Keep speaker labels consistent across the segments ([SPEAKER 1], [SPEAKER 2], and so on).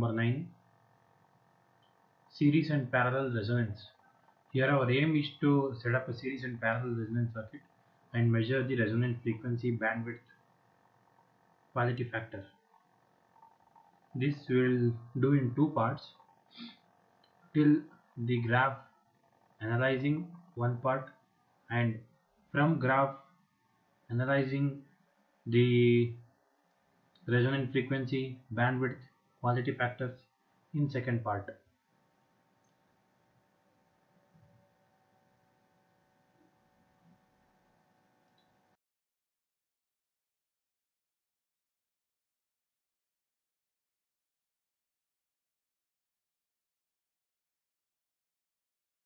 [SPEAKER 1] number 9, series and parallel resonance. Here our aim is to set up a series and parallel resonance circuit and measure the resonant frequency, bandwidth, quality factor. This we'll do in two parts, till the graph analyzing one part, and from graph analyzing the resonant frequency, bandwidth, quality factors in second part.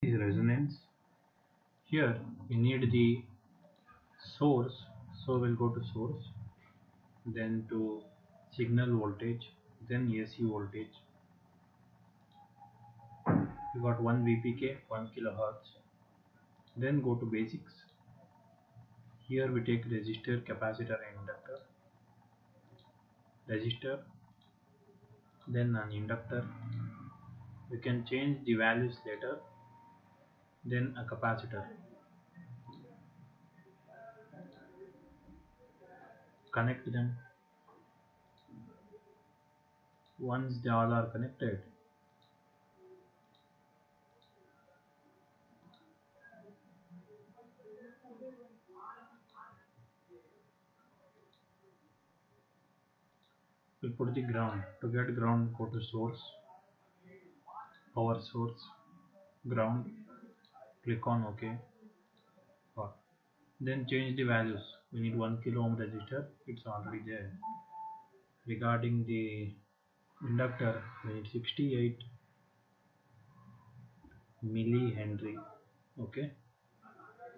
[SPEAKER 1] Is resonance. Here we need the source, so we'll go to source, then to signal voltage, then AC voltage. We got 1 VPK, 1 kilohertz. Then go to basics. Here we take resistor, capacitor and inductor. Resistor, then an inductor. We can change the values later. Then a capacitor. Connect them. Once they all are connected, we'll put the ground. To get ground, go to source, power source, ground, click on OK. Then change the values. We need 1 kilo ohm resistor, it's already there. Regarding the inductor, we need 68 millihenry. Okay,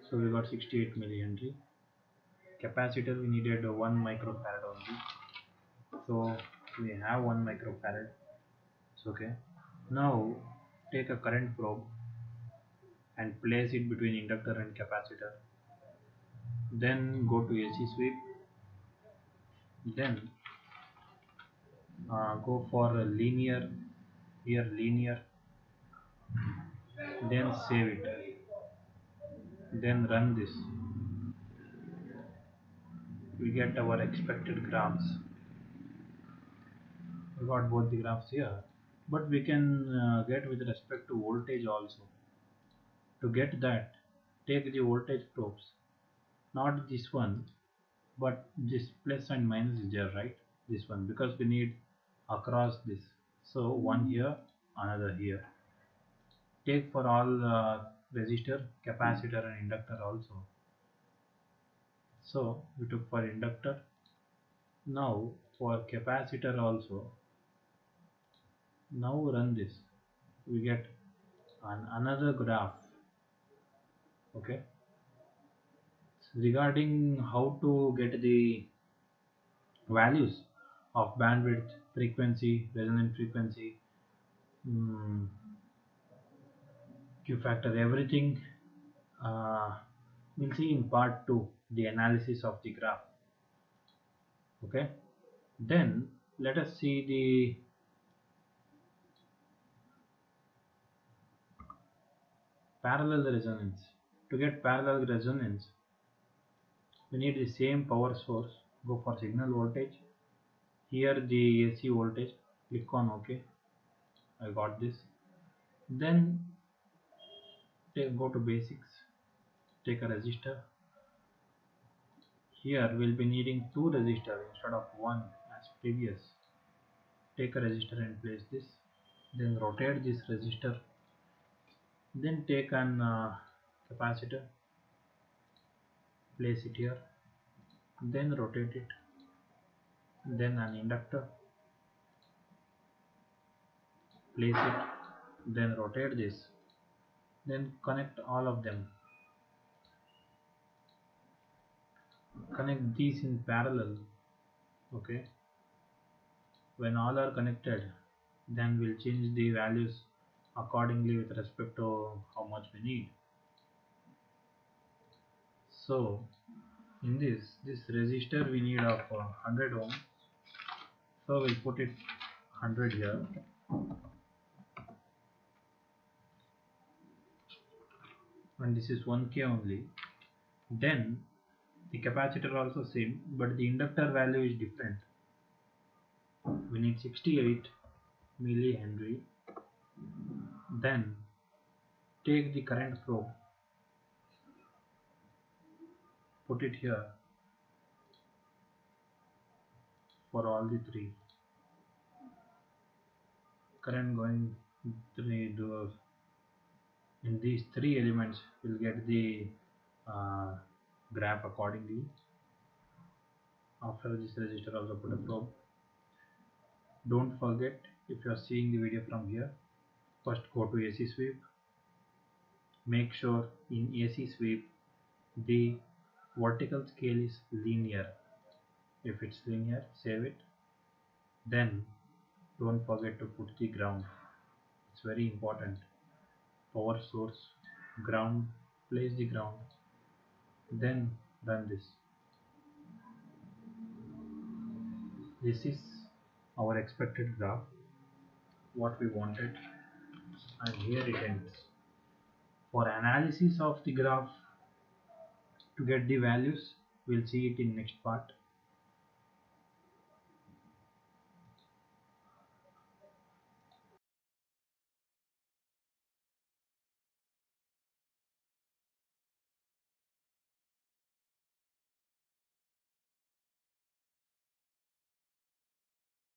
[SPEAKER 1] so we got 68 millihenry. Capacitor, we needed 1 microfarad only, so we have 1 microfarad. It's okay. Now take a current probe and place it between inductor and capacitor. Then go to AC sweep. Then go for a linear. Here linear. Then save it. Then run this. We get our expected graphs. We got both the graphs here, but we can get with respect to voltage also. To get that, take the voltage probes, not this one, but this plus and minus is there, right? This one, because we need across this. So one here, another here. Take for all resistor, capacitor and inductor also. So we took for inductor. Now for capacitor also. Now run this. We get another graph. Okay. Regarding how to get the values of bandwidth, frequency, resonant frequency, Q factor, everything we'll see in part 2, the analysis of the graph. Okay, then let us see the parallel resonance. To get parallel resonance, we need the same power source. Go for signal voltage. Here the AC voltage. Click on OK. I got this. Then go to basics. Take a resistor. Here we'll be needing 2 resistors instead of 1 as previous. Take a resistor and place this. Then rotate this resistor. Then take an capacitor. Place it here. Then rotate it. Then an inductor. Place it. Then rotate this. Then connect all of them. Connect these in parallel. Okay. When all are connected, then we'll change the values accordingly with respect to how much we need. So in this resistor we need of 100 ohms, so we'll put it 100 here, and this is 1k only. Then the capacitor also same, but the inductor value is different. We need 68 millihenry. Then take the current probe, put it here for all the three. Current going in these three elements will get the uh, graph accordingly. After this resistor also put a probe. Don't forget, if you are seeing the video from here, first go to AC sweep. Make sure in AC sweep the vertical scale is linear. If it's linear, save it. Then don't forget to put the ground. It's very important. Power source, ground, place the ground. Then run this. This is our expected graph, what we wanted, and here it ends. For analysis of the graph to get the values, we'll see it in next part.